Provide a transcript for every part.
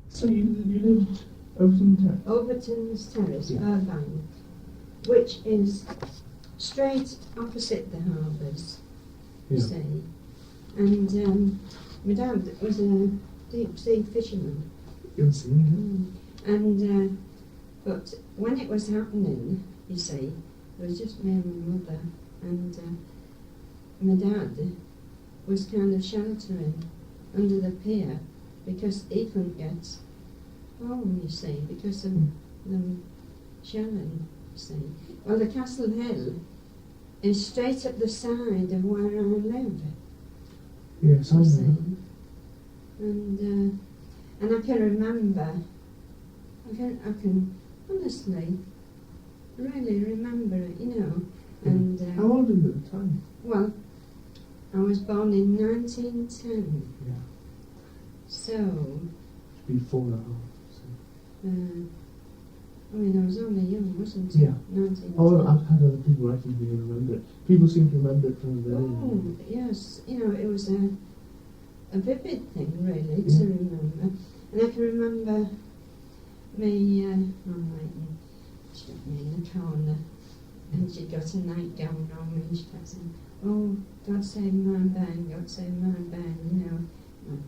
So you lived Overton Terrace? Overton's Terrace, Yeah. Burbank, which is straight opposite the harbours, you Yeah. see. And my dad was a deep sea fisherman. You've seen And but when it was happening, you see, it was just me and my mother, and my dad was kind of sheltering under the pier because he couldn't get home, you see, because of them shelling, you see. Well, the Castle Hill is straight up the side of where I live, it? Yes, I you know. see. And I can remember, I can honestly really remember it, you know. And How old were you at the time? well, I was born in 1910, Yeah. so Before that. So. I mean, I was only young, wasn't I? Yeah. 1910. Oh, I've had other people writing to me who remember it. People seem to remember it from the Oh, yes, you know, it was a vivid thing, really, Yeah. to remember. And I can remember me, mum writing, she got me in the corner, and she got a nightgown on me, and she kept saying, "Oh, God save my Ben, God save my Ben," you know. And,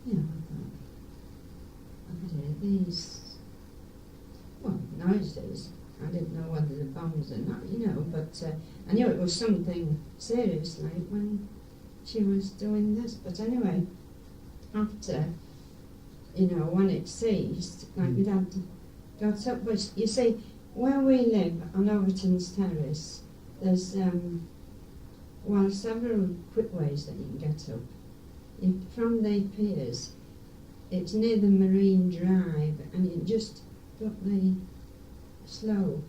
you know, I thought, oh dear, these, well, nowadays, I didn't know whether the bombs or not, you know, but I knew it was something serious, like, when she was doing this. But anyway, after, you know, when it ceased, like, my dad got up, but you see, where we live on Overton's Terrace, there's, well, several quick ways that you can get up. From the piers, it's near the Marine Drive, and you just go up the slope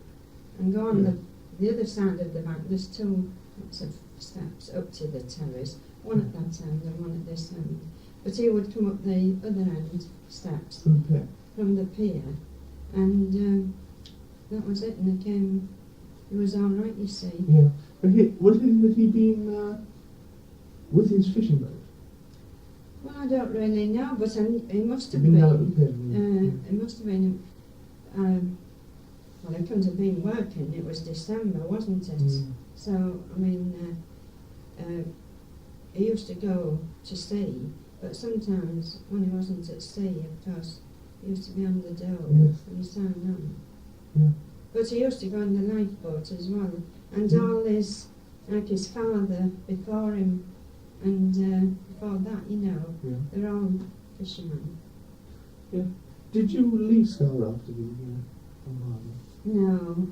and go on the other side of the bank. There's two lots of steps up to the terrace, one at that end and one at this end. But he would come up the other end steps from the pier, and that was it. And it was all right, you see. Yeah. But had he been with his fishing boat? Well, I don't really know, but he must have Been been. out of the pier, It must have been. Well, it couldn't have been working. It was December, wasn't it? So, I mean, he used to go to sea, but sometimes when he wasn't at sea, of course, he used to be on the dole and sign on. Yeah. But he used to go in the lifeboat as well, and all his, like his father before him, and before that, you know, they're all fishermen. Yeah. Did you leave Scarborough after the bombardment? No,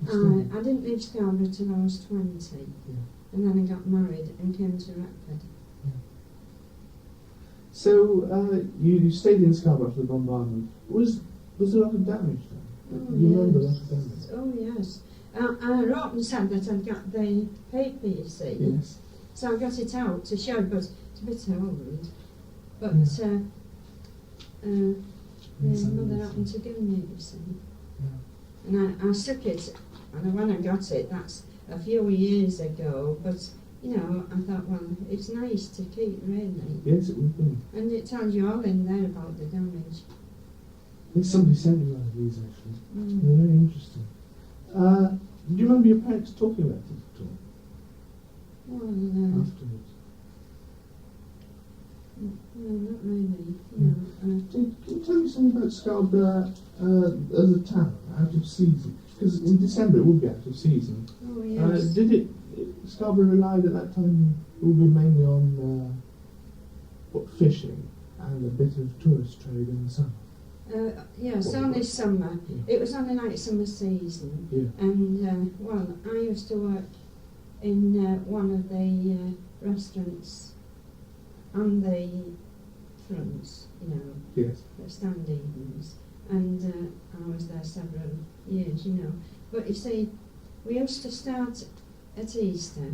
I didn't leave Scarborough till I was 20, and then I got married and came to Retford. Yeah. So you stayed in Scarborough after the bombardment. Was there a lot of damage then? Oh, Do you remember a yes. lot of damage? Oh, yes. I wrote and said that I'd got the paper, you see. Yes. So I got it out to show, but it's a bit old. But my mother happened to give me it, you see. Yeah. And I stuck it, and when I got it, that's a few years ago, but, you know, I thought, well, it's nice to keep, really. Yes, it would be. And it tells you all in there about the damage. Yes, somebody sent me one of these, actually. They're very interesting. Do you remember your parents talking about it at all? Well, Afterwards? no, not really. No, Can you tell me something about Scarborough as a town, out of season? Because in December it would be out of season. oh, yes. Did Scarborough relied at that time, it would be mainly on fishing and a bit of tourist trade in the summer? Yes, only summer. Yeah. It was only like summer season. Yeah. And, well, I used to work in one of the restaurants on the fronts, you know, Yes. the stand evenings. And I was there several years, you know. But you see, we used to start at Easter,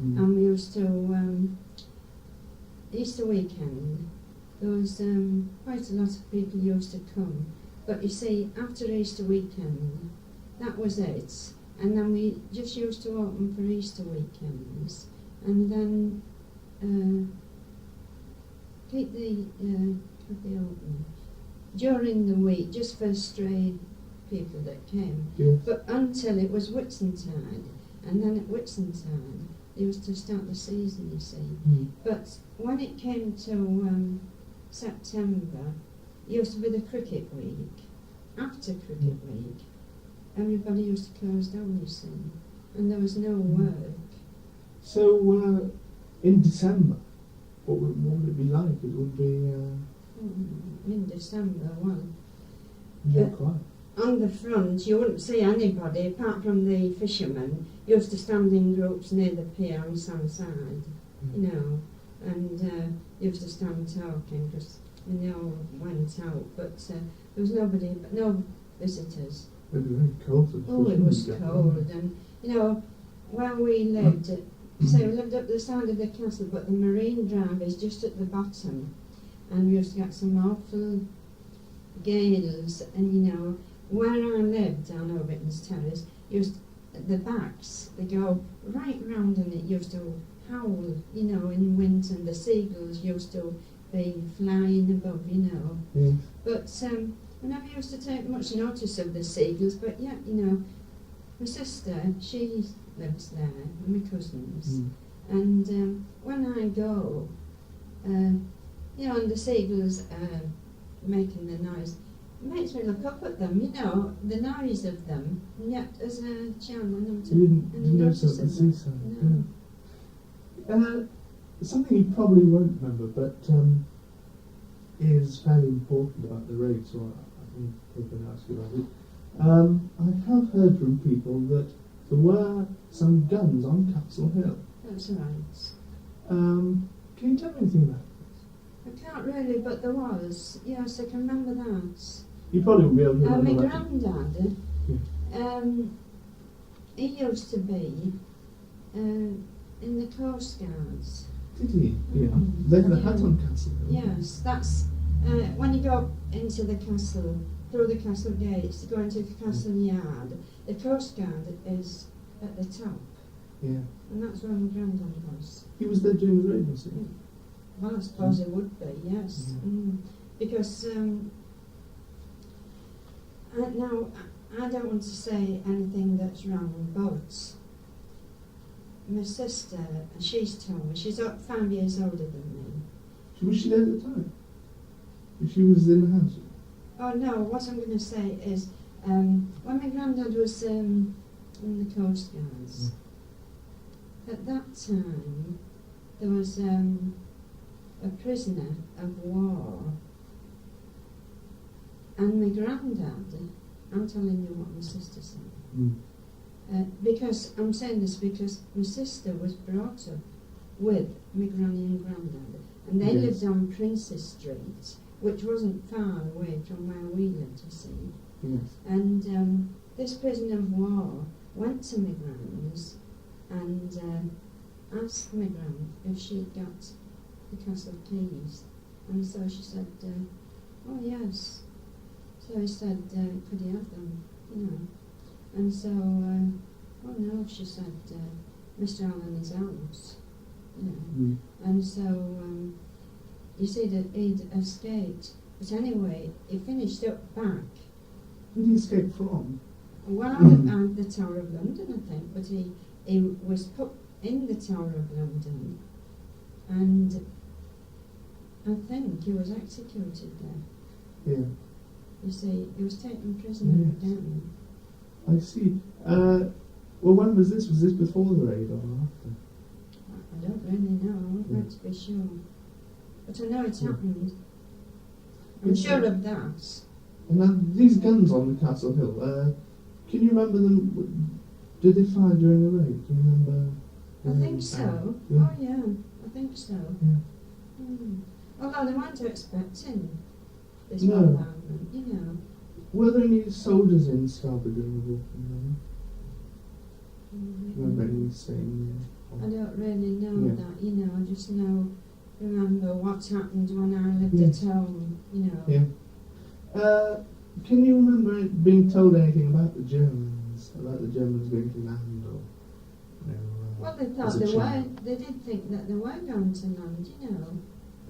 and we used to, Easter weekend, there was quite a lot of people used to come. But you see, after Easter weekend, that was it. And then we just used to open for Easter weekends. And then keep the cafe open. during the week, just for stray people that came. Yes. But until it was Whitsuntide, and then at Whitsuntide, they used to start the season, you see. But when it came to September, it used to be the cricket week. After cricket week, everybody used to close down, you see, and there was no work. So, in December, what would it be like? It would be... in December, well, quiet. on the front you wouldn't see anybody apart from the fishermen. You used to stand in groups near the pier on some side, you know, and used to stand talking because they all went out, but there was nobody, no visitors. It was very cold. Oh, it was cold, and you know, where we lived, so we lived up the side of the castle, but the marine drive is just at the bottom, and we used to get some awful gales, and you know, where I lived down Overton's Terrace, the backs, they go right round, and it used to howl, you know, in winter, and the seagulls used to be flying above, you know. Yes. But I never used to take much notice of the seagulls, but yeah, you know, my sister, she lives there, and my cousins, and when I go, you know, and the seagulls making the noise, it makes me look up at them, you know, the noise of them, and yet as a child I never You didn't notice at the seaside? No. Something you probably won't remember, but is fairly important about the raid, so I'm going to ask you about it. I have heard from people that there were some guns on Castle Hill. That's right. Can you tell me anything about it? I can't really, but there was. Yes, I can remember that. You probably won't be able to remember My that. granddad, Yeah. he used to be in the Coast Guards. Did he? Yeah. They had a hat Yeah. on Castle Hill. Yes, that's when you go into the castle, through the castle gates, to go into the castle yard, the Coast Guard is at the top, Yeah. and that's where my granddad was. He was there during the raid, was he? Well, I suppose it would be, yes. Because now, I don't want to say anything that's wrong, but my sister, she's told me, she's 5 years older than me. Was she there at the time? She was in the house? Oh no, what I'm going to say is, when my granddad was in the Coast Guards, at that time, there was a prisoner of war, and my granddad, I'm telling you what my sister said, because I'm saying this because my sister was brought up with my granny and granddad, and they lived on Princess Street, which wasn't far away from where we lived, you see. Yes. And this prisoner of war went to my gran's and asked my gran if she'd got the castle keys, and so she said, oh yes. So he said, could he have them, you know? And so, oh no, she said, Mr. Allen is out, you know. And so, you see that he'd escaped. But anyway, he finished up back. Who did he escape from? Well, at the Tower of London, I think, but he was put in the Tower of London, and I think he was executed there. Yeah. You see, he was taken prisoner again. I see. Well, when was this? Was this before the raid or after? I don't really know, I wouldn't like to be sure. But I know it happened. I'm sure of that. And now, these guns on the Castle Hill, can you remember them? Did they fire during the raid? Do you remember? I think so. Yeah. Oh yeah, I think so. Yeah. Although they weren't expecting this No. bombardment, you know. Were there any soldiers in Scarborough during the war? Do you remember any saying? I don't really know that, you know. I just remember what happened when I lived Yes. at home, you know. Yeah. Can you remember being told anything about the Germans going to land, or Well, they as thought a child? they did think that they were going to land, you know.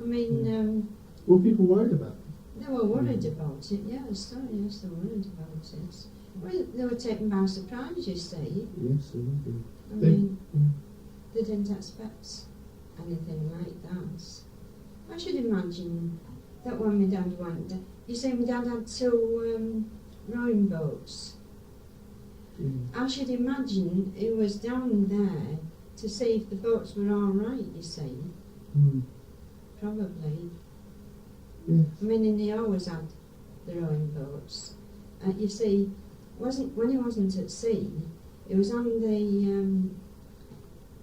I mean, were people worried about them? they They were worried about it, yes, oh yes, they were worried about it. Well, they were taken by surprise, you see. Yes, they would be. I mean, they didn't expect anything like that. I should imagine that when my dad went, you see, my dad had 2 rowing boats. I should imagine he was down there to see if the boats were all right, you see. Probably. Yes. I mean, he always had the rowing boats. You see, when he wasn't at sea, he was on the,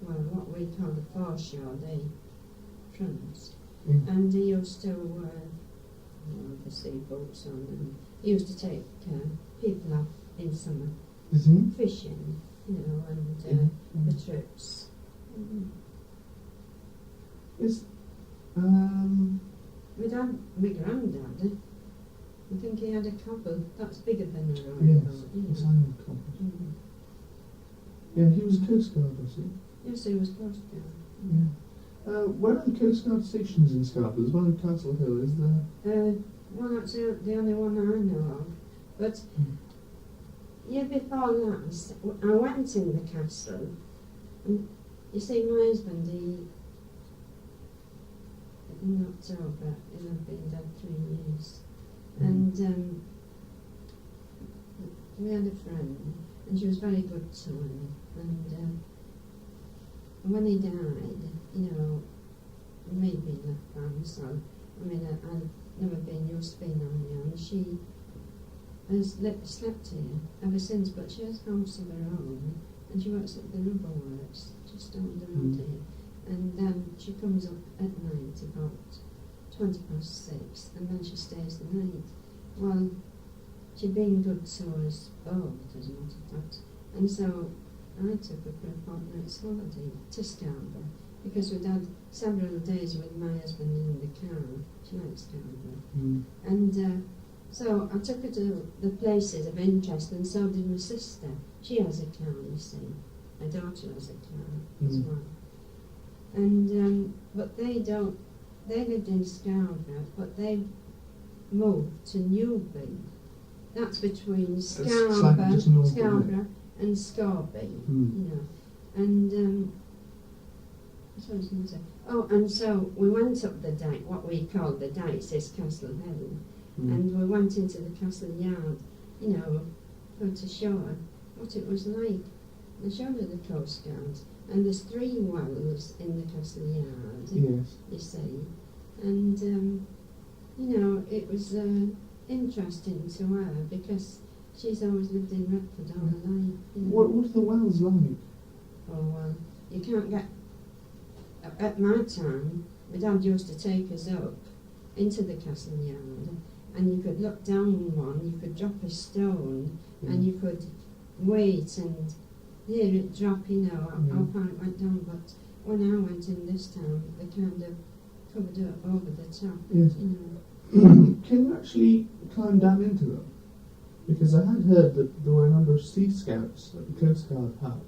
well, what we call the foreshore, the front. And he used to, the sea boats on, and he used to take people out in summer. Fishing, you know, and the trips. Yes. My granddad, I think he had a cobble that's bigger than a rowing boat. Yes, I know cobbles. Yeah, he was a Coast Guard, was he? Yes, he was Coast Guard. Yeah. Where are the Coast Guard stations in Scarborough? There's one in Castle Hill, is there? Well, that's the only one I know of. But year before last, I went in the castle, and you see, my husband, in October, he'll have been dead 3 years. And we had a friend, and she was very good to him. And when he died, you know, me being left by myself, I mean, I've never been used to being on my own. She has slept here ever since, but she has a house of her own, and she works at the rubber works just down the road here. And then she comes up at night about 6:20, and then she stays the night. Well, she'd been good to us both, as a matter of fact, and so I took her for a fortnight's holiday to Scarborough, because we'd had several days with my husband in the car. She likes Scarborough. And so I took her to the places of interest, and so did my sister. She has a car, you see. My daughter has a car as well. And but they lived in Scarborough, but they moved to Newby. That's between Scarborough and Scorby, you know. And what was I going to say? Oh, and so we went up the dyke, what we call the dykes is Castle Hill, and we went into the castle yard, you know, to show her what it was like. I showed her the Coast Guard, and there's 3 wells in the castle yard, you see, and you know, it was interesting to her because she's always lived in Redford all her life. You know. What are the wells like? Oh, well, you can't get... At my time, my dad used to take us up into the castle yard, and you could look down one, you could drop a stone, and you could wait and hear it drop, you know, how far it went down. But when I went in this time, they kind of covered it over the top, Yes. you know. Can you actually climb down into them? Because I had heard that there were a number of Sea Scouts that the Coast Guard had,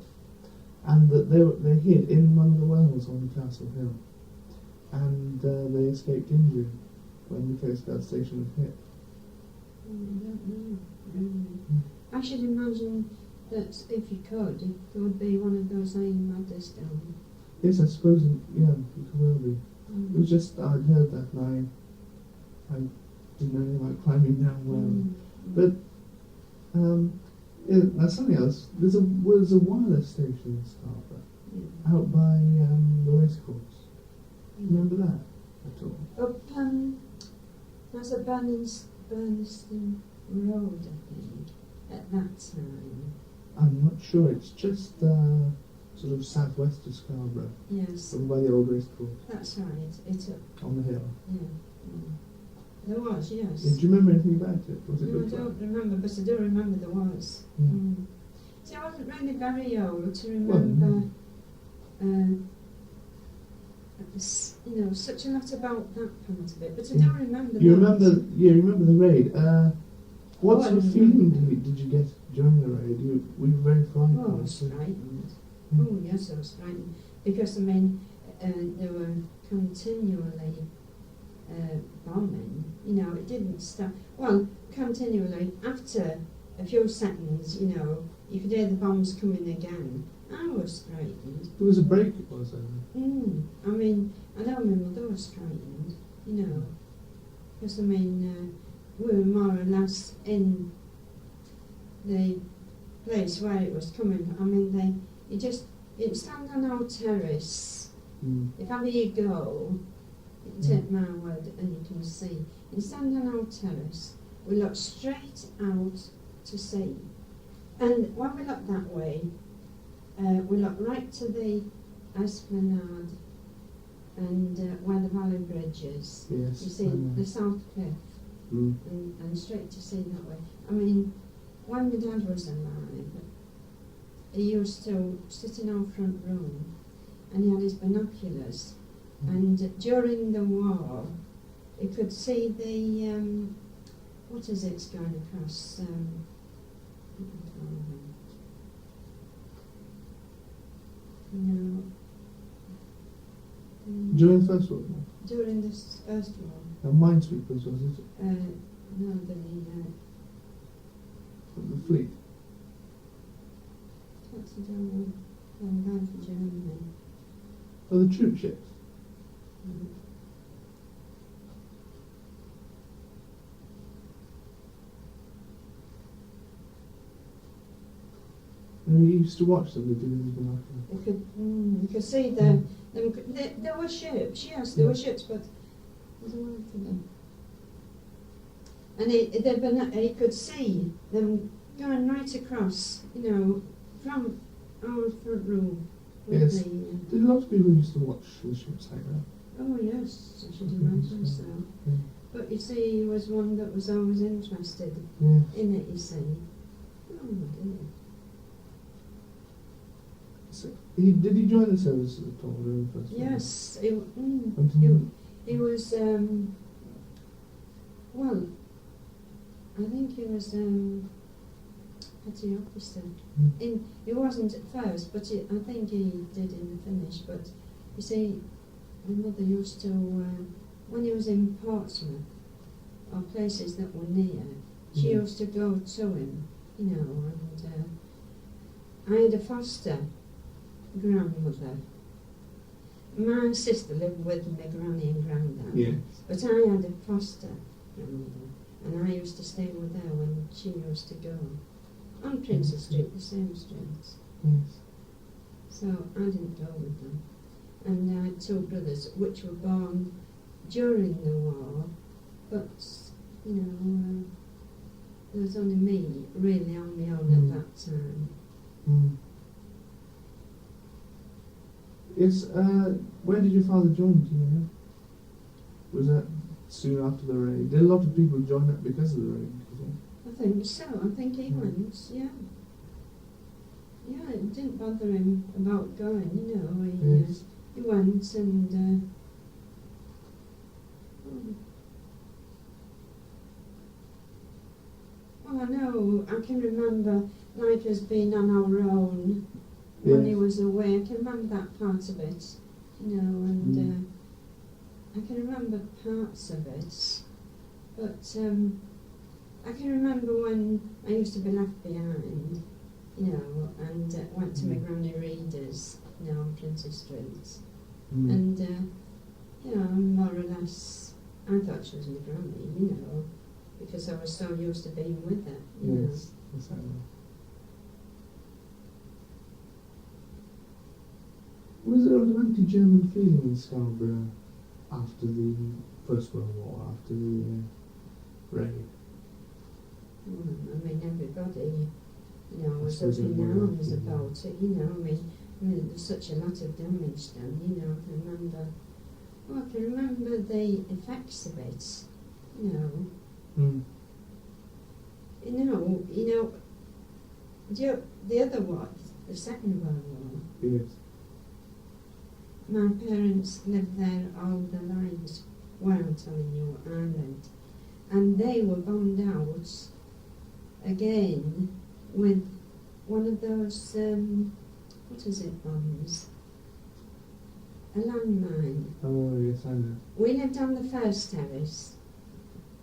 and that they hid in one of the wells on the Castle Hill, and they escaped injury when the Coast Guard station was hit. I don't know, really. I should imagine that if you could, there would be one of those iron ladders down. Yes, I suppose, yeah, it will be. It was just, I'd heard that, and I didn't know anything about climbing down well. But, yeah, that's something else. There's a wireless station in Scarborough, out by the racecourse. Remember that at all? Up, there's a Burniston Road, I think, at that time. I'm not sure. It's just sort of southwest of Scarborough. Yes. Over by the old racecourse. That's right. It's up. On the hill. Yeah. There was, yes. Yeah, do you remember anything about it? Was it No, I good fun? don't remember, but I do remember there was. See, I wasn't really very old to remember, you know, such a lot about that part of it. But I do remember. You that. remember? Yeah, you remember the raid. What sort of I feeling remember. did you get during the raid? Were you very frightened? Oh, I was frightened. Oh, yes, I was frightened. Because, I mean, they were continually bombing, you know, it didn't stop. Well, continually, after a few seconds, you know, you could hear the bombs coming again. I was frightened. There was a break, was there? I mean, I know my mother was frightened, you know, because I mean, we were more or less in the place where it was coming. I mean, you'd stand on our terrace. If ever you go, you can take my word and you can see. You stand on our terrace, we look straight out to sea. And when we look that way, we look right to the esplanade and where the Valley Bridge is. Yes. You see the South Cliff and straight to sea that way. I mean, when my dad was alive, he used to sit in our front room and he had his binoculars. And during the war, he could see the, what is it going across? During the First World War? During the First War. Minesweepers, was it? No, The fleet? what's the one bound for Germany? Oh, the troop ships? And you used to watch them, did you, with the binoculars? You could see there were ships, yes, there were ships, but there's a word for them. And he could see them going right across, you know, from our front room. Yes. Did a lot of people used to watch the ships like that? Oh yes, I should imagine so. Yeah. But you see, he was one that was always interested Yes. in it, you see. Oh dear. So, did he join the service at all during the First World War? Yes, he was, well, I think he was petty officer. He wasn't at first, but I think he did in the finish. But you see, my mother used to, when he was in Portsmouth, or places that were near, she used to go to him, you know, and I had a foster grandmother. My sister lived with my granny and granddad, Yes. but I had a foster grandmother, and I used to stay with her when she used to go. On Princess Street, the same streets. Yes. So I didn't go with them. And I had two brothers, which were born during the war, but, you know, there was only me really on my own at that time. Yes, when did your father join, do you know? Was that soon after the raid? Did a lot of people join up because of the raid, do you think? I think so. I think he went, yeah. Yeah, it didn't bother him about going, you know. Yes. He went and... Well, I know, I can remember like us being on our own when he was away. I can remember that part of it, you know, and I can remember parts of it, but I can remember when I used to be left behind, you know, and went to my Granny Reader's, you know, on Princess Street, and, you know, more or less, I thought she was my granny, you know, because I was so used to being with her, you know. Yes, exactly. Was there a lot of anti-German feeling in Scarborough after the First World War, after the raid? I mean, everybody, you know, was up in arms about it, you know. I mean, there's such a lot of damage done, you know. I can remember the effects of it, you know. The other war, the Second World War. Yes. My parents lived there all their lives. Well, I'm telling you, Ireland, and they were bombed out again with one of those what is it, bombs? a landmine. Oh, yes, I know. We lived on the first terrace.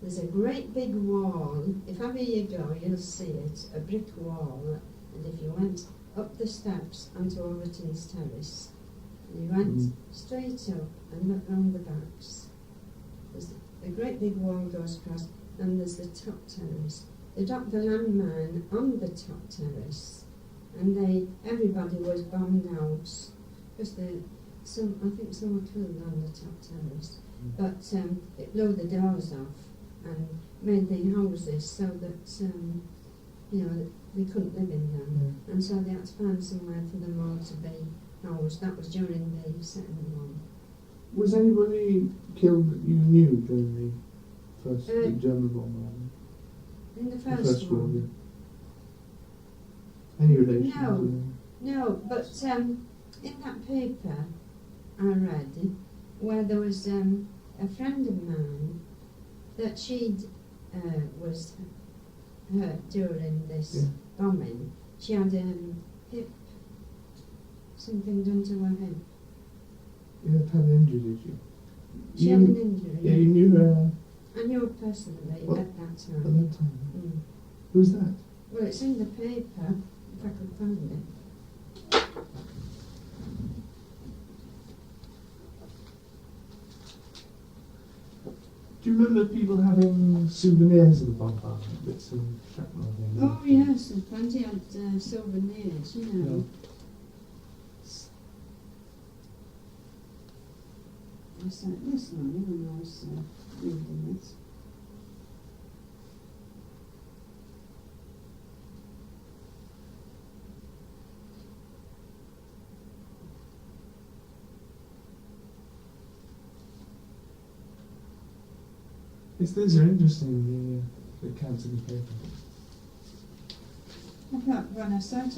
There's a great big wall. If ever you go, you'll see it. A brick wall. And if you went up the steps onto Overton's terrace, you went straight up and looked round the backs. There's a great big wall goes across, and there's the top terrace. They dropped the landmine on the top terrace, and everybody was bombed out because I think some were killed on the top terrace. But it blew the doors off and made the houses so that they couldn't live in them, and so they had to find somewhere for them all to be housed. That was during the Second War. Was anybody killed that you knew during the first German bombardment? In the first war, one? Yeah. Any relation? No, but in that paper I read where there was a friend of mine that she'd was hurt during this bombing. She had something done to her hip. You had an injury, did you? She had an injury. Yeah, you knew her? I knew her personally at that time. At that time? Mm. Who's that? Well, it's in the paper, if I could find it. Do you remember people having souvenirs of the bombardment? Bits of shrapnel things? Oh yes, and plenty had souvenirs, you know. Yeah. I said this one when I was reading this. These are interesting, the accounts in the paper. I thought when I saw it, I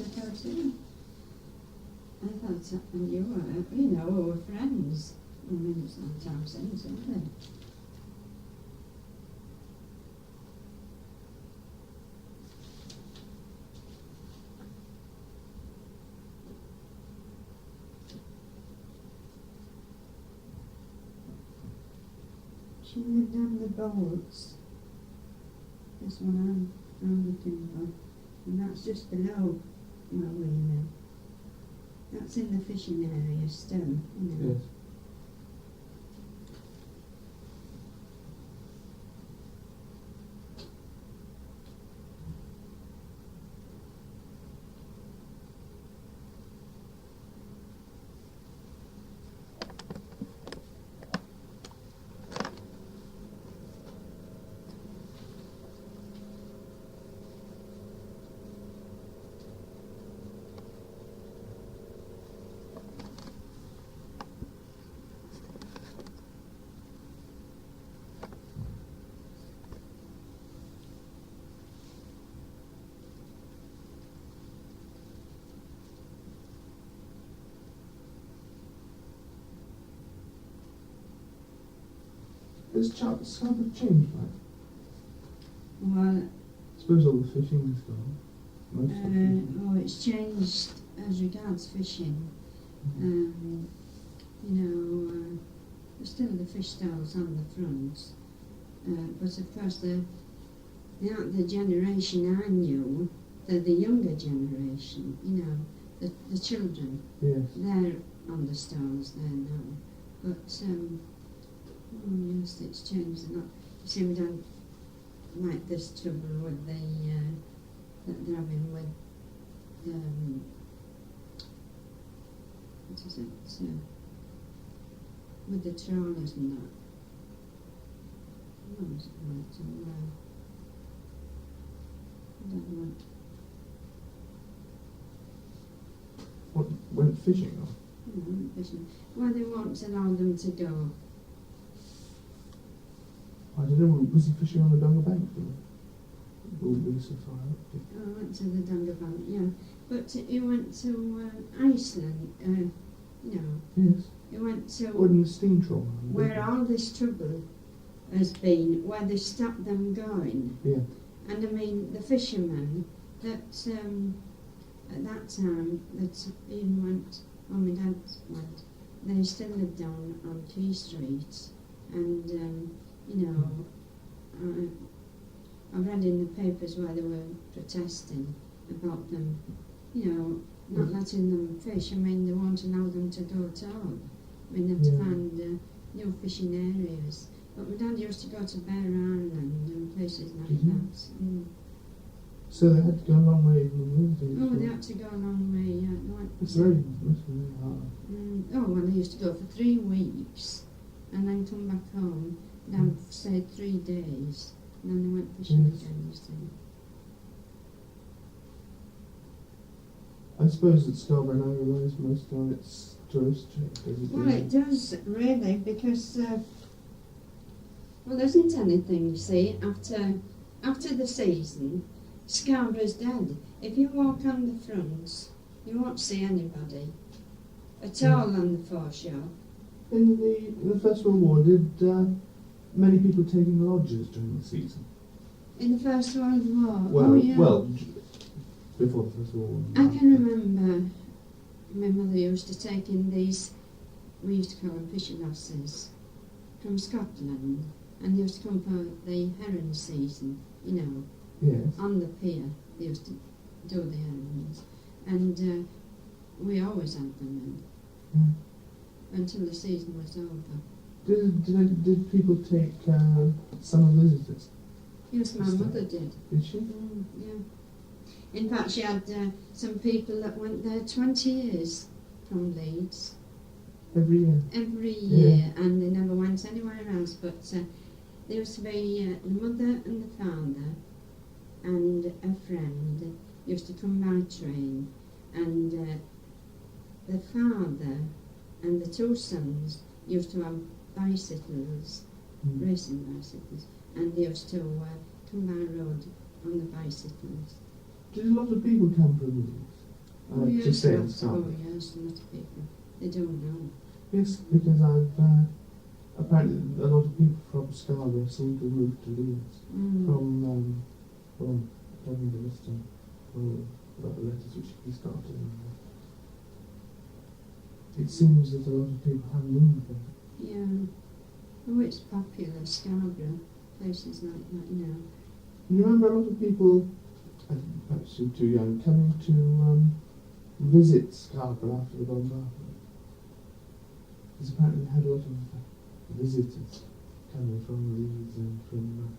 thought, and you were, we were friends. I mean, it's a long time since, isn't it? She went down the bolts. This one I'm looking for. And that's just below where we live. That's in the fishing area still, you know. Yes. Has Scarborough changed, right? Well, I suppose all the fishing is gone. Most of the fishing. oh, it's changed as regards fishing. There's still the fish stalls on the front, but of course the generation I knew, the younger generation, the children, Yes. they're on the stalls there now. But yes, it's changed a lot. You see, we don't like this trouble with that they're having with what is it? With the trawlers and that. What was it like to I don't know. What, went fishing or? Fishing. Well, they won't allow them to go. I don't know, was he fishing on the Dogger Bank? Or be so far out? I went to the Dogger Bank, yeah. But he went to Iceland, Yes. He went to Wouldn't the steam trawler? where all this trouble has been, where they stopped them going. Yeah. And I mean, the fishermen that at that time that Ian went, my dad went, they still live down on Key Street, and you know, I read in the papers where they were protesting about them, you know, not letting them fish. I mean, they won't allow them to go at all. I mean, they have to find new fishing areas. But my dad used to go to Bear Island and places like that. Mm. So they had to go a long way from visiting. Oh, they had to go a long way, yeah. No, it's very hard. Oh, well, they used to go for 3 weeks and then come back home. Dad stayed 3 days and then they went fishing again, you see. I suppose that Scarborough now relies most on its tourist trade, does it? Well, it does, really, because, well, there isn't anything, you see, after the season. Scarborough's dead. If you walk on the front, you won't see anybody at all on the foreshore. In the First World War, did many people take in lodges during the season? In the First World War? Well, oh, yeah. Well, before the First World War. I can remember my mother used to take in these, we used to call them fishing lasses, from Scotland, and they used to come for the herring season, you know. Yes. On the pier, they used to do the herrings, and we always had them in until the season was over. Did people take summer visitors? Yes, my mother did. Did she? Yeah. In fact, she had some people that went there 20 years from Leeds. Every year? Every year, and they never went anywhere else, but there used to be the mother and the father and a friend used to come by train, and the father and the 2 sons used to have bicycles, racing bicycles, and they used to come by road on the bicycles. Did a lot of people come from Leeds? To stay in Scarborough? Oh yes, a lot of people. They don't know. Yes, because I've apparently a lot of people from Scarborough seem to move to Leeds from the list about the letters which he's got. It seems that a lot of people have moved there. Yeah. Oh, it's popular, Scarborough, places like that, you know. You remember a lot of people, perhaps you're too young, coming to visit Scarborough after the bombardment? Because apparently they had a lot of visitors coming from Leeds and from...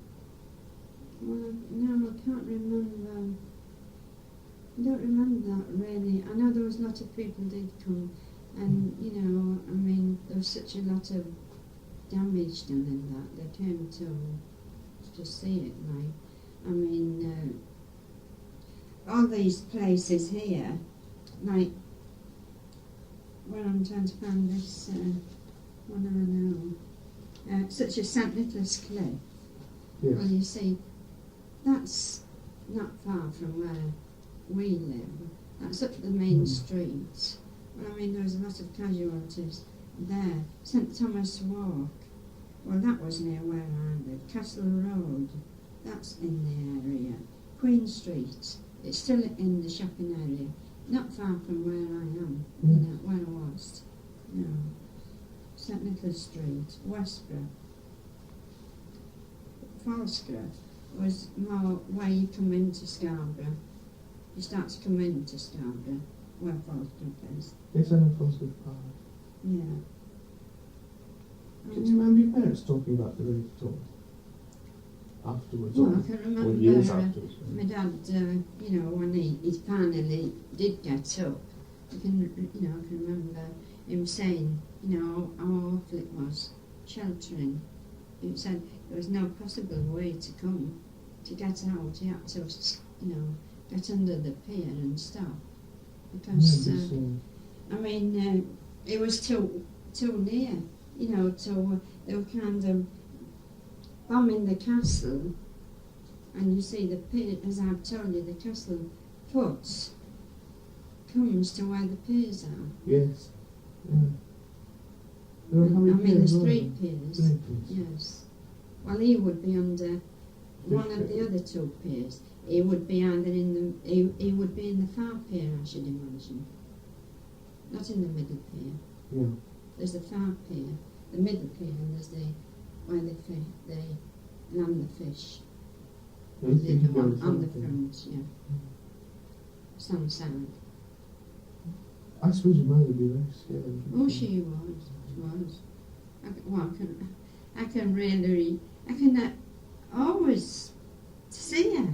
Well, no, I can't remember. I don't remember that really. I know there was a lot of people did come, and you know, I mean, there was such a lot of damage done in that. They came to see it, like, I mean, all these places here, like, where I'm trying to find this one I know, such as St Nicholas Cliff. Yes. Well, you see, that's not far from where we live. That's up the main street. Well, I mean, there was a lot of casualties there. St Thomas Walk, well, that was near where I live. Castle Road, that's in the area. Queen Street, it's still in the shopping area. Not far from where I am, you know, where I was. No. St Nicholas Street, Westborough. Falsgrove was more where you come into Scarborough. You start to come into Scarborough, where Falsgrove is. Yes, I know Falsgrove Park. Yeah. Can you remember your parents talking about the village at all? Afterwards, well, or, I can remember or years afterwards? my dad, you know, when he finally did get up, I can remember him saying, you know, how awful it was, sheltering. He said there was no possible way to come, to get out. He had to, you know, get under the pier and stop. Because, I mean, it was too near, you know, they were kind of bombing the castle, and you see the pier, as I've told you, the castle foot comes to where the piers are. Yes. Yeah. There were how many I mean, piers there's were 3 there? piers. 3 piers. Yes. Well, he would be under one of the other 2 piers. He would be either in the he would be in the far pier, I should imagine. Not in the middle pier. Yeah. There's the far pier, the middle pier, and there's the where they land the fish. You think you go On the front, front, yeah. Some side. I suppose your mother would be very scared. Oh, she was. I can always see her.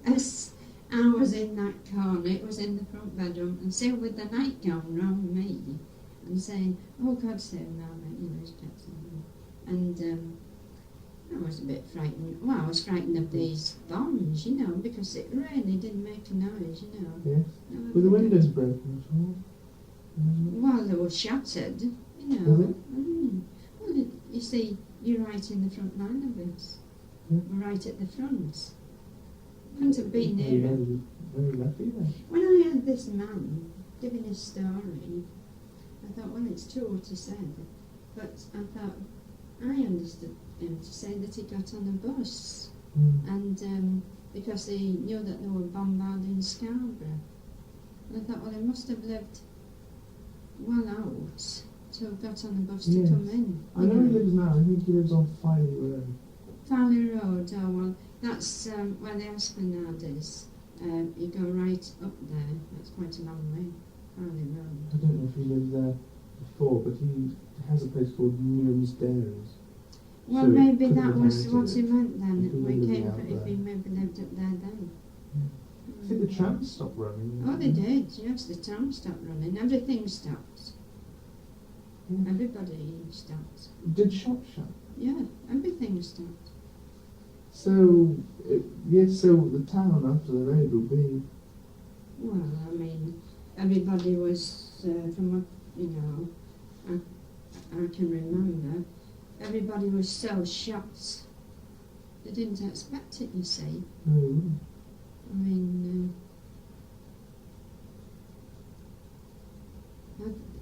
As I was in that corner, it was in the front bedroom, and still with the nightgown round me, and saying, "Oh, God save Margaret," you know, his pets. And I was a bit frightened. Well, I was frightened of these bombs, you know, because it really didn't make a noise, you know. Yes. No, Were the windows broken at all? well, they were shattered, you know. Was it? Well, you see, you're right in the front line of it. Yeah. We're right at the front. Couldn't have been nearer. Very lucky then. When I heard this man giving his story, I thought, well, it's true what he said. But I thought, I understood him to say that he got on a bus, and because he knew that they were bombarding Scarborough. And I thought, well, he must have lived well out to have got on a bus to come in. I know he lives now. I think he lives on Filey Road. Farley Road, oh well, that's where the Esplanade is. You go right up there. That's quite a long way. Farley Road. I don't know if he lived there before, but he has a place called Newham's Dairies. Well, So maybe could that have was what inherited he meant then. He could We have came lived for, out if he there. maybe lived up there then. I think the trams stopped running. Oh, they did. Yes, the tram stopped running. Everything stopped. Yeah. Everybody stopped. Did shop shut? Yeah, everything stopped. So, so the town after the raid will be... Well, I mean, everybody was, from what, you know, I can remember, everybody was so shocked. They didn't expect it, you see. I mean,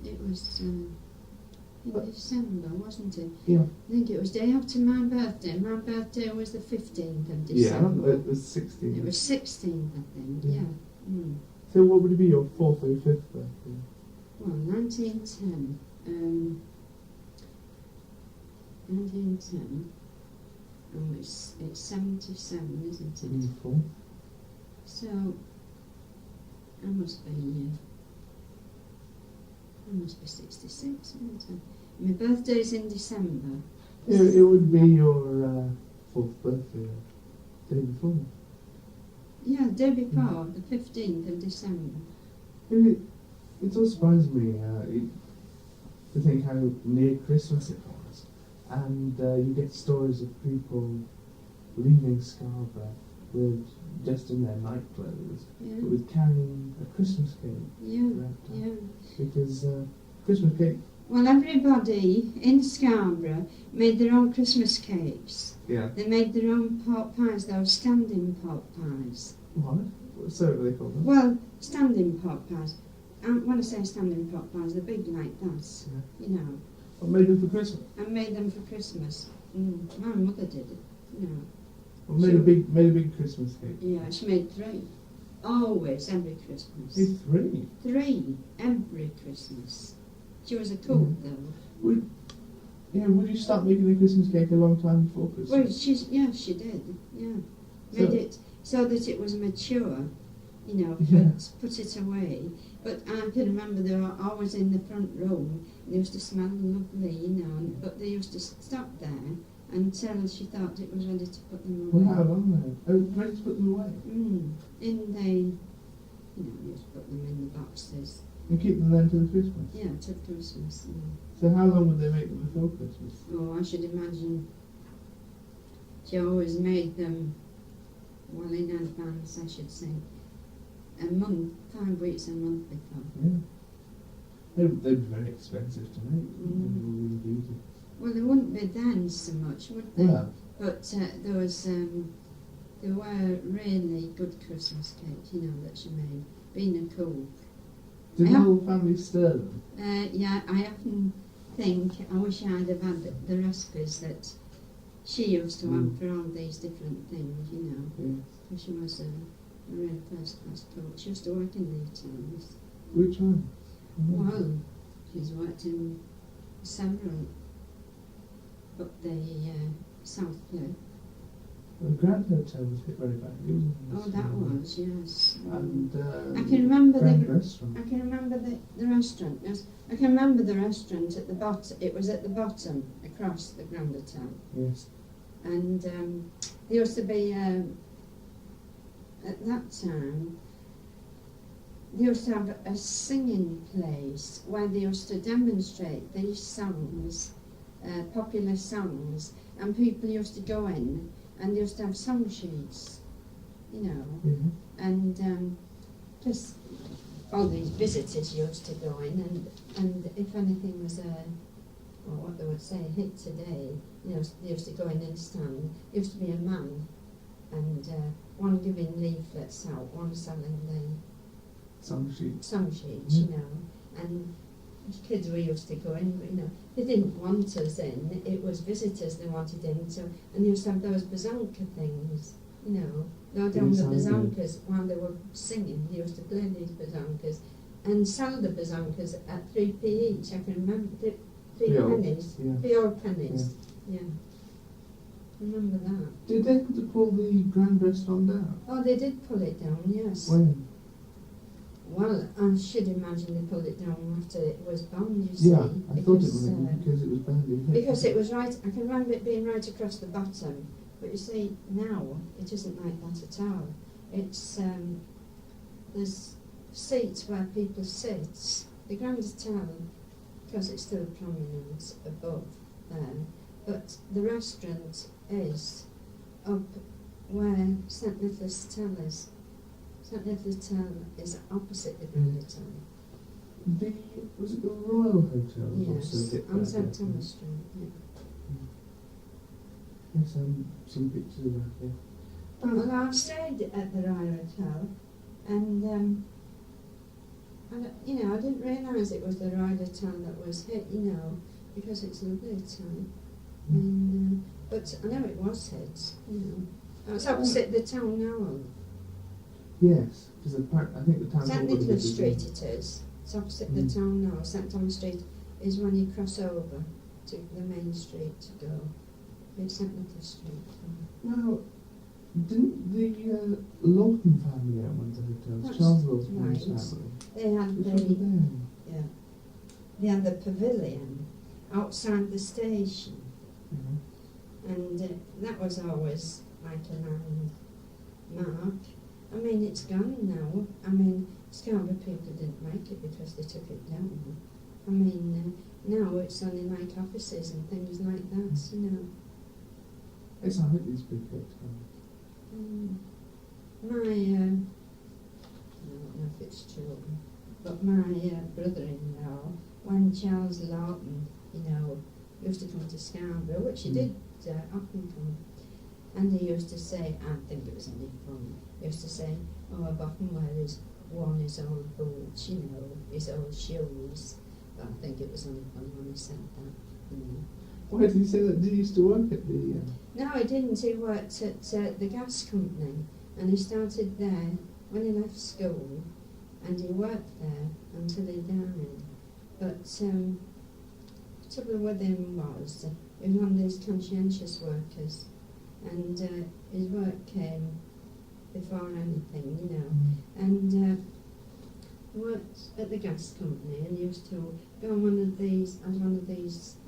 it was in December, wasn't it? Yeah. I think it was day after my birthday. My birthday was the 15th of Yeah, December. it was 16. It was 16th, I think, yeah. So what would it be, your 4th or your 5th birthday? Well, 1910. 1910. Oh, it's 77, isn't it? Beautiful. So, I must be 66, wouldn't I? My birthday's in December. It would be your 4th birthday, day before. Yeah, day before, the 15th of December. It all surprised me to think how near Christmas it was. And you get stories of people leaving Scarborough with just in their night clothes, Yeah. but with carrying a Christmas cake. Yeah, wrapped up. yeah. Because Christmas cake. Well, everybody in Scarborough made their own Christmas cakes. Yeah. They made their own pot pies, those standing pot pies. What? So what do they call them? Well, standing pot pies. When I say standing pot pies, they're big like that, you know. What made them for Christmas? I made them for Christmas. My mother did it, you know. Well, made a big Christmas cake. Yeah, she made 3. Always, every Christmas. Made 3. 3, every Christmas. She was a cook, though. Would you start making the Christmas cake a long time before Christmas? Well, she did, yeah. Made So- it so that it was mature, you know, Yeah. put it away. But I can remember they were always in the front room. They used to smell lovely, you know, but they used to stop there until she thought it was ready to put them away. Well, how long then? Oh, ready to put them away? You know, you just put them in the boxes. And keep them then till Christmas? Yeah, till Christmas, you know. So how long would they make them before Christmas? Oh, I should imagine she always made them well in advance, I should say. A month, 5 weeks, a month before. Yeah. They'd be very expensive to make. They were really beautiful. Well, they wouldn't be then so much, would they? Yeah. But there were really good Christmas cakes, you know, that she made. Being a cook. Did the Yeah. whole family stir them? Yeah, I often think I wish I'd have had the recipes that she used to have for all these different things, you know. Yes. Because she was a real first-class cook. She used to work in the hotels. Which one? Well, She's worked in several up the South Cliff. The Grand Hotel was hit very badly. Oh, that was, yes. And I can remember Grand the Restaurant. I can remember the restaurant. Yes, I can remember the restaurant at the bottom. It was at the bottom across the Grand Hotel. Yes. And there used to be at that time. They used to have a singing place where they used to demonstrate these songs, popular songs, and people used to go in and they used to have song sheets, you know, and just all these visitors used to go in, and if anything was or what they would say, a hit today, you know, they used to go in and stand. There used to be a man, and one giving leaflets out, one selling the Song sheets. you know, and kids were used to go in, but you know, they didn't want us in, it was visitors they wanted in, so, and they used to have those bazonka things, you know, go down Yes, the I do. bazonkas while they were singing, they used to play these bazonkas, and sell the bazonkas at 3p each, I can remember, three Yeah. pennies, Yeah. 3 old pennies, yeah. Remember that. Did they have to pull the Grand Restaurant down? Oh, they did pull it down, yes. When? Well, I should imagine they pulled it down after it was bombed, you see. Yeah, I thought it because, was because it was badly hit. because it was right, I can remember it being right across the bottom, but you see, now, it isn't like that at all. It's, there's seats where people sit. The Grand Hotel, because it's still prominent above there, but the restaurant is up where St Nicholas Hotel is. St Nicholas Hotel is opposite the Grand Hotel. Was it the Royal Hotel? Was Yes, also hit on badly, I St think. Thomas Street, yeah. Yes, some pictures of that here. Well, I stayed at the Royal Hotel, and you know, I didn't realise it was the Royal Hotel that was hit, you know, because it's a lovely hotel. And, but I know it was hit, you know. It's opposite the town hall. Yes, because I think the town St hall would have Nicholas been- Street it is. It's opposite the town hall. St Thomas Street is when you cross over to the main street to go. It's St Nicholas Street. Now, didn't the Lawton family own one of the hotels? That's Charles Lawton's right. family. They had Which one were the they? they had the pavilion outside the station, and that was always like a landmark. I mean, it's gone now. I mean, Scarborough people didn't like it because they took it down. I mean, now it's only like offices and things like that, you know. Yes, I like these big hotels. My, I don't know if it's true, but my brother-in-law, when Charles Lawton, you know, used to come to Scarborough, which he did often come, and he used to say, I think it was only fun, he used to say, oh, I've often worn his old boots, you know, his old shoes, but I think it was only fun when he said that, you know. Why did he say that? Did he used to work at the... No, he didn't. He worked at the gas company, and he started there when he left school, and he worked there until he died. But the trouble with him was he was one of these conscientious workers, and his work came before anything, you know. And he worked at the gas company, and he used to go on one of these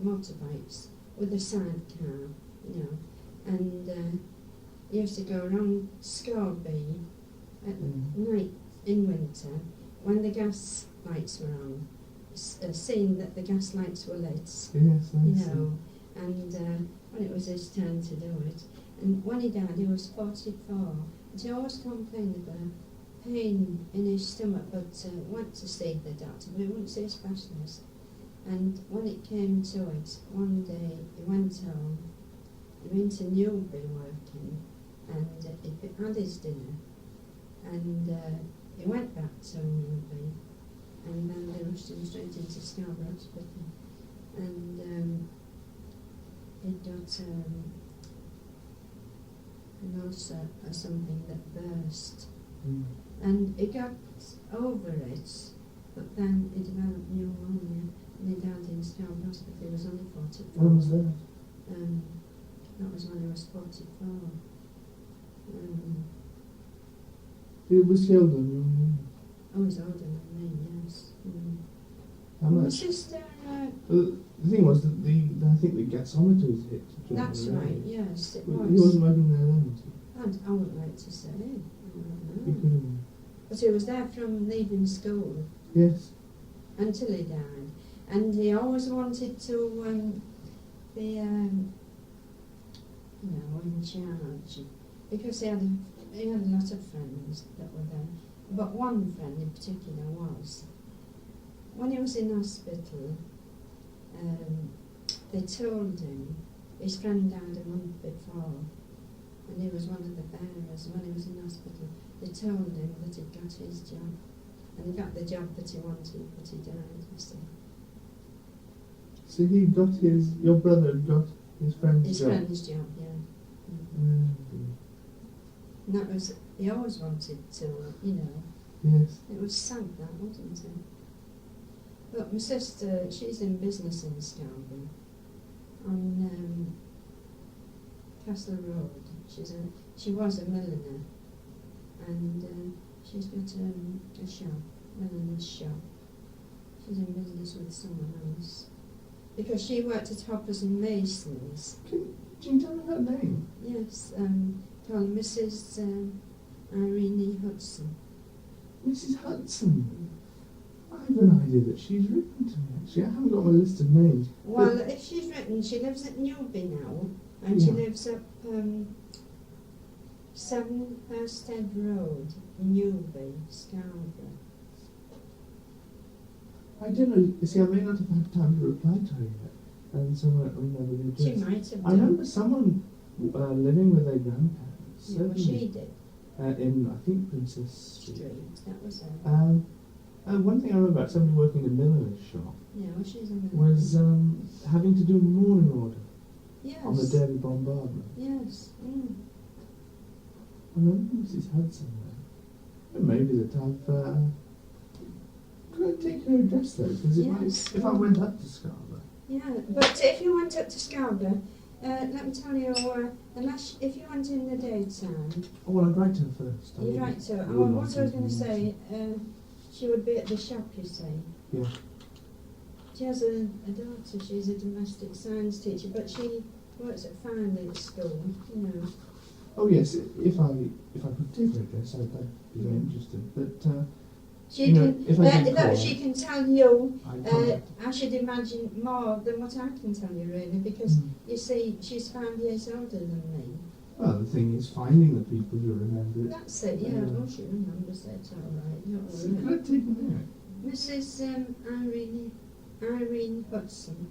motorbikes with a sidecar, you know. And he used to go around Scarborough at night in winter when the gas lights were on, seeing that the gas lights were lit, Yes, you know, and when it was his turn to do it. And when he died, he was 44, and he always complained of a pain in his stomach, but went to see the doctor, but he wouldn't see a specialist. And when it came to it, one day he went home. He went to Newbury working, and he had his dinner, and he went back to Newbury, and then they rushed him straight into Scarborough Hospital, and he got an ulcer or something that burst, and he got over it, but then he developed pneumonia, my dad in Scarborough Hospital. He was only 44. When was that? That was when I was 44. Was he older than you? I was older than me, yes. How My much? sister, The thing was that I think the gasometer was hit. that's right, yes, it He was. wasn't working there then, was he? I wouldn't like to say. I don't He know. could have been. But he was there from leaving school Yes. until he died. And he always wanted to be, in charge. Because he had a lot of friends that were there. But one friend in particular was, when he was in hospital, they told him his friend died a month before, and he was one of the bearers. When he was in hospital, they told him that he'd got his job, and he got the job that he wanted, but he died, you see. So he got your brother got his friend's His job? friend's job, yeah. Mm. And that was, he always wanted to, Yes. it was sad that, wasn't it? But my sister, she's in business in Scarborough, on Castle Road. She was a milliner, and she's got a shop, milliner's shop. She's in business with someone else. Because she worked at Hoppers and Masons. Can you tell me her name? Yes, called Mrs. Irene Hudson. Mrs. Hudson. I have an idea that she's written to me, actually. I haven't got my list of names. Well, if she's written, she lives at Newby now, and she Yeah. lives up 7 Hurstead Road, Newby, Scarborough. I don't know. You see, I may not have had time to reply to her yet. And so I remember the She address. might have I done. remember someone living with their grandparents. Yeah, well, certainly, she did. in, I think, Princess Street. That was her. One thing I remember about somebody working in a milliner's shop Yeah, well, she's a milliner. was having to do a morning order Yes. on the Derby Bombardment. Yes. Mm. I remember Mrs. Hudson there. It may be that I've... could I take her address though? Because Yes. if I went up to Scarborough... Yeah, but if you went up to Scarborough, let me tell you, unless if you went in the daytime, Oh, well, I'd write to her first. you'd write to her. I Oh, wouldn't what want I was to going to mention. say, she would be at the shop, you say. Yeah. She has a daughter, she's a domestic science teacher, but she works at Finley at school, Oh, yes, if I could take her address, I'd be very interested. But, She you know, can, if I did that call, she can tell you, I'd contact I should imagine, more than what I can tell you, really, because, you see, she's 5 years older than me. Well, the thing is finding the people who remember it. That's it, yeah. Oh, she remembers it, all right. Not So worry. could I take her name? Mrs. Irene Hudson,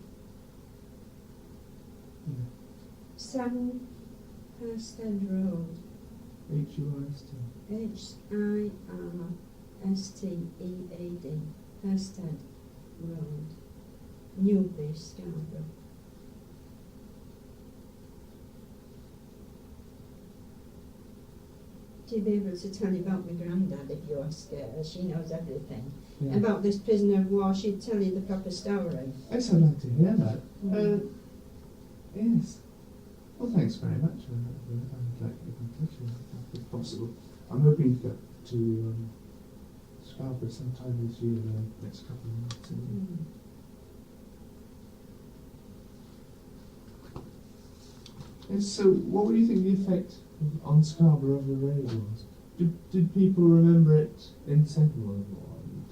Yeah. 7 Hurstead Road, H-U-R-S-T. Hirstead, Hurstead Road, Newby, Scarborough. She'd be able to tell you about my granddad if you ask her. She knows everything. Yeah. About this prisoner of war, she'd tell you the proper story. Yes, I'd like to hear that. Mm. Yes. Well, thanks very much. I'd like to get in touch with you if possible. I'm hoping to get to Scarborough sometime this year, next couple of months. Mm. Yes, so what would you think the effect on Scarborough of the raid was? Did people remember it in the Second World War and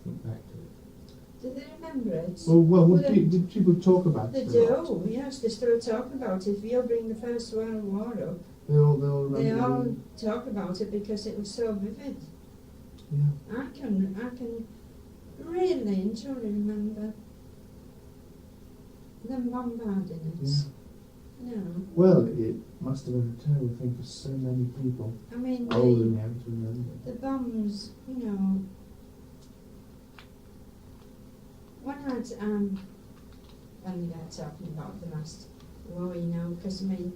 think back to it? Do they remember it? Well, they- did people talk about They it a lot? do, yes, they still talk about it. If you bring the First World War up, They'll they remember. all talk about it because it was so vivid. Yeah. I can really and truly remember them bombarding it. Yeah. Well, it must have been a terrible thing for so many people, I mean, old and young, to remember. the bombs, when we got talking about the last war, because I mean,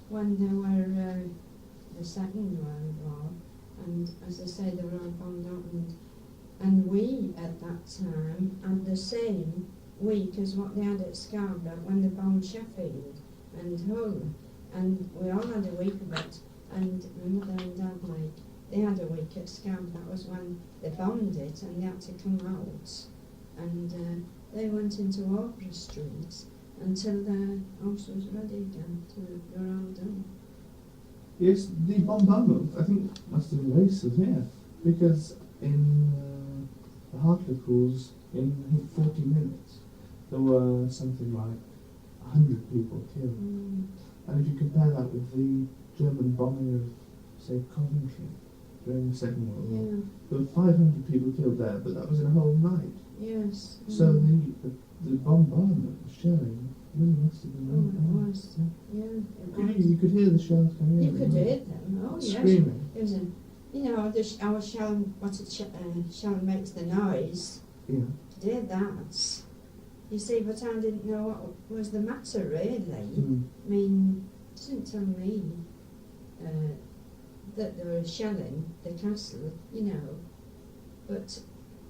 when there were the Second World War, and as I say, they were all bombed out, and And we, at that time, had the same week as what they had at Scarborough when they bombed Sheffield and Hull. And we all had a week of it. And my mother and dad, like, they had a week at Scarborough. That was when they bombed it and they had to come out. And they went into Opera Street until the house was ready again to go all done. Yes, the bombardment, I think, must have been races here, because in the Hartlepool, in I think 40 minutes, there were something like 100 people killed. And if you compare that with the German bombing of, say, Coventry during the Second World War, there were 500 people killed there, but that was in a whole night. Yes. So the bombardment, the shelling, really must have been really bad. It was. Yeah. You could hear the shells coming in. You could hear them. Oh, yes. Screaming. It was a, you know, our shell, shell makes the noise. Yeah. You could hear that. You see, but I didn't know what was the matter, really. I mean, it didn't tell me that they were shelling the castle, you know. But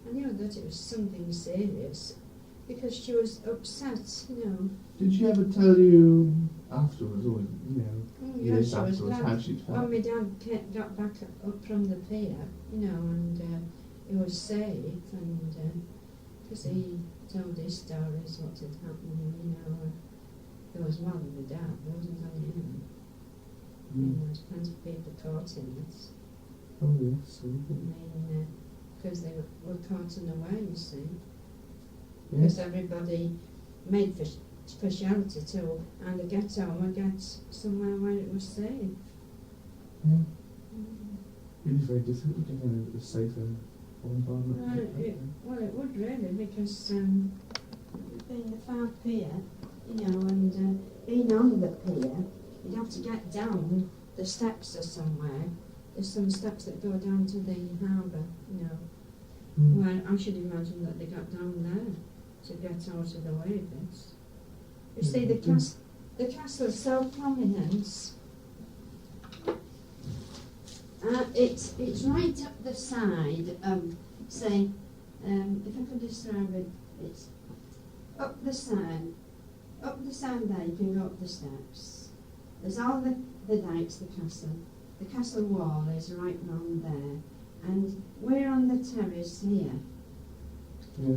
I knew that it was something serious because she was upset, you know. Did she ever tell you afterwards, or, you know, Oh, years she was afterwards, glad. how she'd felt? When my dad got back up from the pier, you know, and he was safe, and because he told his stories, what had happened, you know, there was one with my dad, there wasn't only him. I mean, there was plenty of people caught in it. Oh, yes. I mean, because they were caught in a way, you see. Yes. Because everybody made for shelter to either get home or get somewhere where it was safe. Yeah. It was very difficult to get a safer bombardment. Well, it would really, because being the far pier, you know, and being on the pier, you'd have to get down the steps or somewhere. There's some steps that go down to the harbour, you know. Well, I should imagine that they got down there to get out of the way of it. You see, the castle's so prominent. It's right up the side of, say, if I could describe it, it's up the side there, you can go up the steps. There's all the dikes, the castle wall is right round there, and we're on the terrace here. Yeah.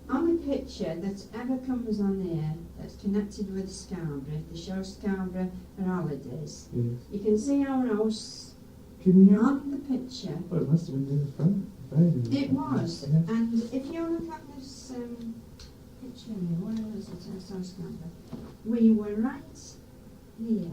On a picture that ever comes on here that's connected with Scarborough, if they show Scarborough for holidays, Yes. you can see our house Can you? on the picture. Oh, it must have been near the front. Very near the It front. was, Yeah. and if you look at this picture here, where was it? I saw Scarborough. We were right here.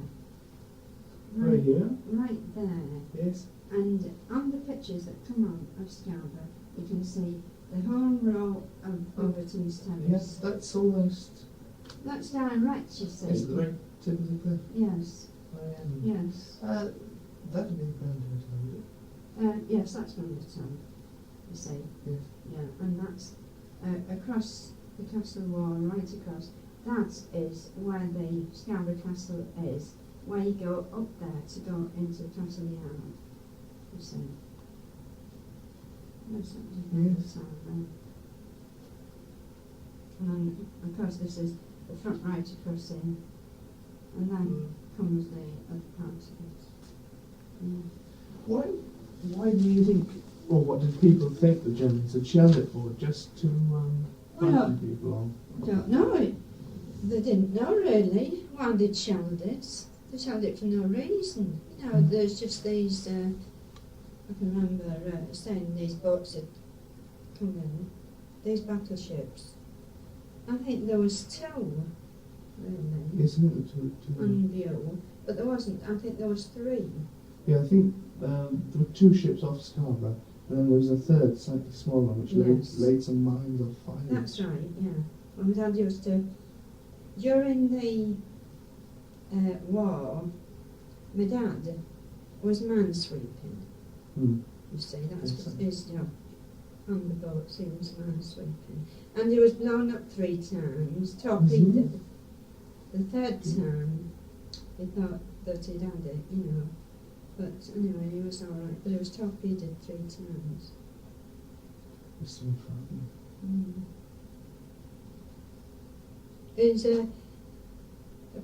Right here? Right there. Yes. And on the pictures that come on of Scarborough, you can see the whole row of Overton's Terrace. Yes, that's almost. That's direct, you see. It's at the very tip of the cliff. Yes, I am. yes. That'd be the Grand Hotel. Yes, that's from the town, you see. Yes. Yeah, and that's across the castle wall, right across. That is where the Scarborough Castle is, where you go up there to go into Castle Yard, you see. Yes, that was the Yes. town. And of course this is the front right across here, and then comes the other part of it. Yeah. Why do you think, or what did people think the Germans had shelled it for? Just to frighten people on? Don't know it. They didn't know really why they'd shelled it. They shelled it for no reason. You know, there's just these, I can remember saying these boats had come in, these battleships. I think there was two, really, Yes, I think the two. on view, but there wasn't. I think there was three. Yeah, I think there were two ships off Scarborough, and then there was a third, slightly smaller one, which Yes. laid some mines or fire. That's right, yeah. Well, my dad used to, during the war, my dad was mansweeping. You see, that's Yes, what his job on the boats, he was mansweeping. And he was blown up 3 times, torpedoed. The third time, he thought that he'd had it, you know. But anyway, he was all right. But he was torpedoed 3 times. It's so frightening. There's a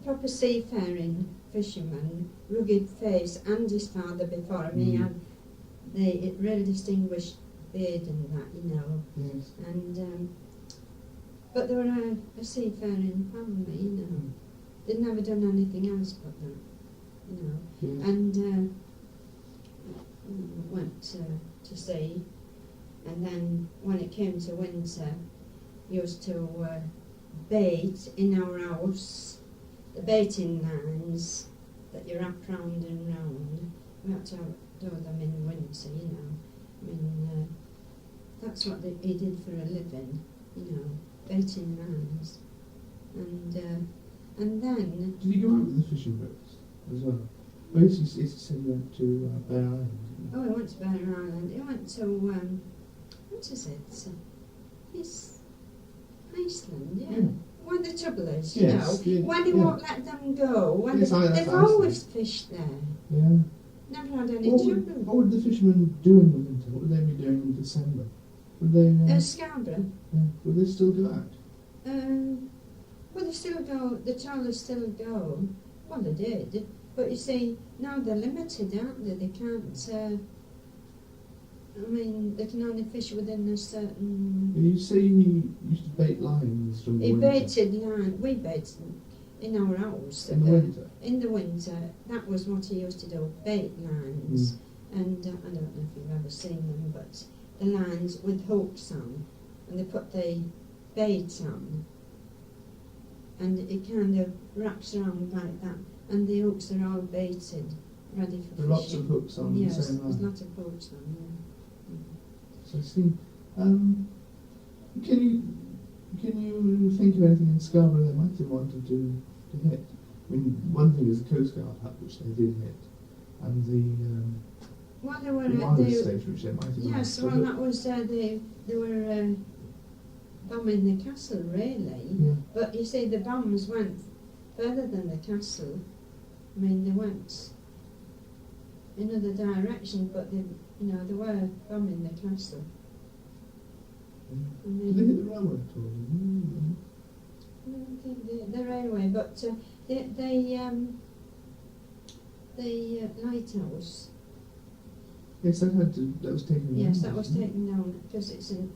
proper seafaring fisherman, rugged face, and his father before him. He had the really distinguished beard and that, you know. Yes. And but they were a seafaring family, you know. They'd never done anything else but that, you know. Yes. And went to sea, and then when it came to winter, used to bait in our house, the baiting lines that you wrap round and round. We had to do them in winter, you know. I mean, that's what he did for a living, you know, baiting lines. And then... Did you go out with the fishing boats as well? Well, he said he went to Bear Island. Oh, he went to Bear Island. He went to, what is it? It's Iceland, yeah. Well, the trouble is, you know, when he won't let them go, when they've always fished there. Yeah. Never had any trouble. What would the fishermen do in the winter? What would they be doing in December? Would they... Scarborough. Yeah. Would they still go out? Well, they still go, the trawlers still go. Well, they did. But you see, now they're limited, aren't they? They can't... I mean, they can only fish within a certain... You say he used to bait lines from the He winter? baited line. We baited in our house. In the winter? In the winter, that was what he used to do, bait lines. And I don't know if you've ever seen them, but the lines with hooks on, and they put the bait on, and it kind of wraps around like that, and the hooks are all baited, ready for fishing. Lots of hooks on the same line? Yes, there's lots of hooks on, yeah. So I see. Can you think of anything in Scarborough they might have wanted to hit? I mean, one thing is the Coast Guard hut, which they did hit, and the wireless station, which they might have. Yes, well, that was they were bombing the castle, really. Yeah. But you see, the bombs went further than the castle. I mean, they went in other direction, but they were bombing the castle. Did they hit the railway at all? I don't think the railway, but the lighthouse. Yes, that was taken down. Yes, that was taken down because it's a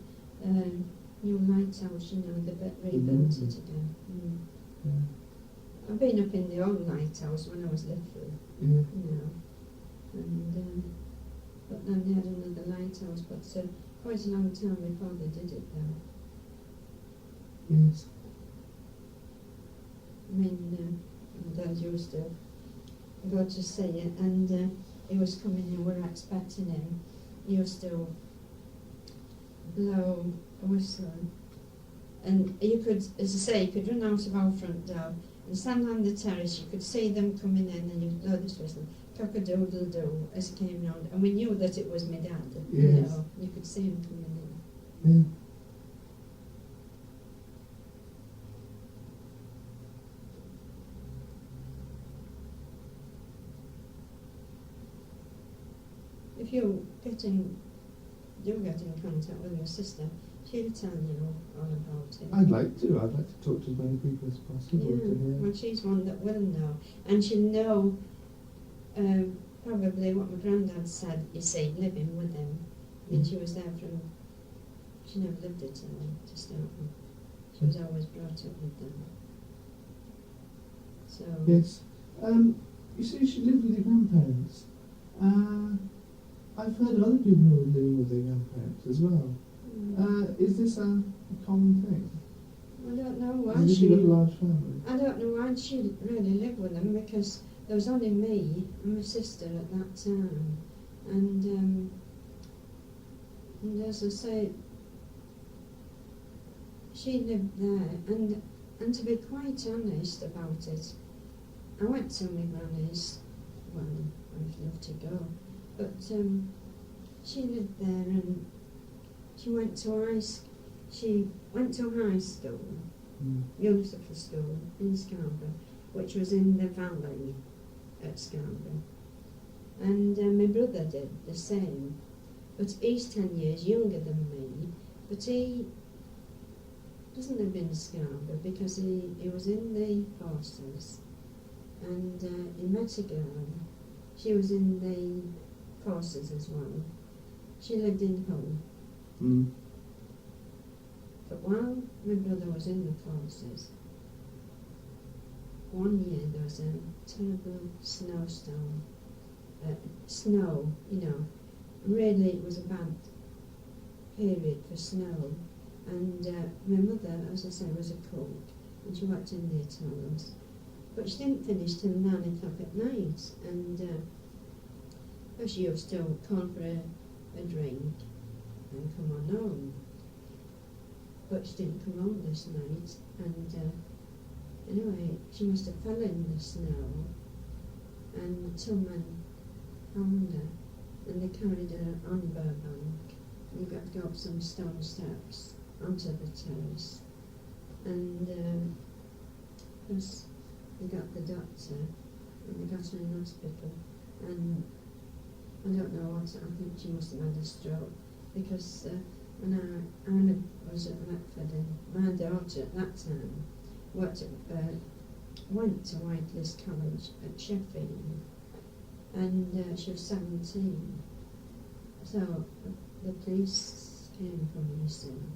new lighthouse. You know, they rebuilt it again. Yeah. I've been up in the old lighthouse when I was little. Yeah. You know, and but then they had another lighthouse, but quite a long time before they did it though. Yes. I mean, my dad used to go to see it, and he was coming in, we were expecting him. He used to blow a whistle, and you could, as I say, you could run out of our front door and stand on the terrace. You could see them coming in, and you'd blow this whistle, cock-a-doodle-doo, as he came round, and we knew that it was my dad. Yes. You know, you could see him coming in. Yeah. If you do get in contact with your sister, she'll tell you all about it. I'd like to talk to as many people as possible. Yeah, well, she's one that will know, and she'll know probably what my granddad said. You see, living with him. I mean, she was there she never lived it to start with. She was always brought up with them. So Yes. You say she lived with your grandparents. I've heard of other people who are living with their grandparents as well. Is this a common thing? I don't know why Did she got a large family? I don't know why she really lived with them, because there was only me and my sister at that time, and as I say, she lived there, and to be quite honest about it, I went to my granny's. Well, I'd love to go, but she lived there, and she went to high school, beautiful school in Scarborough, which was in the valley at Scarborough. And my brother did the same, but he's 10 years younger than me, But he doesn't live in Scarborough because he was in the forces, and he met a girl. She was in the forces as well. She lived in Hull. Mm. But while my brother was in the forces, one year there was a terrible snowstorm. Snow, you know, really it was a bad period for snow. And my mother, as I said, was a cook, and she worked in the hotels. But she didn't finish till 9 o'clock at night, and she used to call for a drink and come on home. But she didn't come home this night, and anyway, she must have fell in the snow, and some men found her, and they carried her on Burbank. You got to go up some stone steps onto the terrace, and they got the doctor, and they got her in hospital, and I don't know what, I think she must have had a stroke, because when I was at Retford, and my daughter at that time went to Whitelist College at Sheffield, and she was 17. So the police came for me soon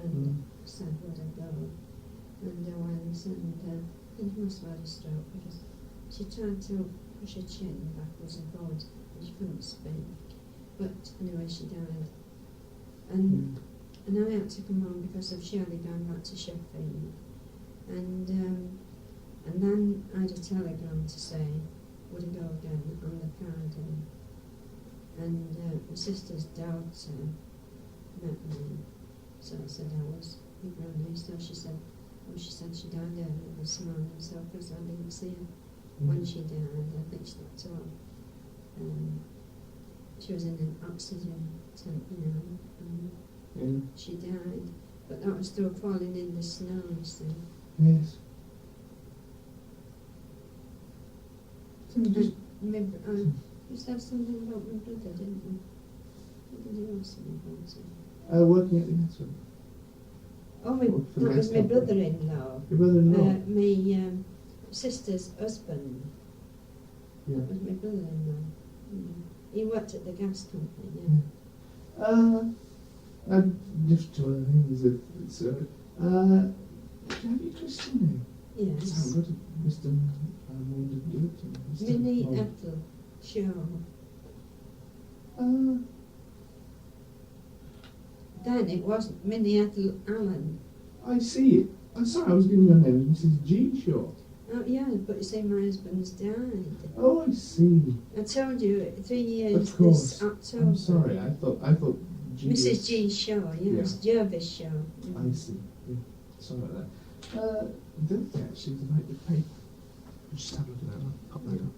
and said, would I go? And I went, and I think she must have had a stroke, because she tried to push her chin backwards and forwards, and she couldn't speak. But anyway, she died. And I had to come home because of Shirley going back to Sheffield. And then I had a telegram to say, would I go again on the Friday? And my sister's daughter met me, so I said I was with Granny. So she said she died early this morning, so because I didn't see her when she died, I think she got to she was in an oxygen tent, you know, and she died. But that was still falling in the snow, you see. Yes. You said something about my brother, didn't you? What did you ask me about him? Working at the Aspen. Oh, that was my brother-in-law. Your brother-in-law? My sister's husband. Yeah. That was my brother-in-law. He worked at the gas company, Just two other things. Have you Christian name? Yes. I've got a Mr. Wounded Director. Minnie Ethel Shaw. Then it wasn't Minnie Ethel Allen. I see it. I'm sorry, I was giving your name as Mrs. G. Shaw. Oh, yeah, but you see, my husband's died. Oh, I see. I told you, 3 years Of course. this October. I'm sorry, I thought G. Mrs. G. Shaw, yes, Yeah. Jervis Shaw. I see. Yeah. Sorry about that. The other thing actually is about the paper. Just have a look at that. I'll pop that up.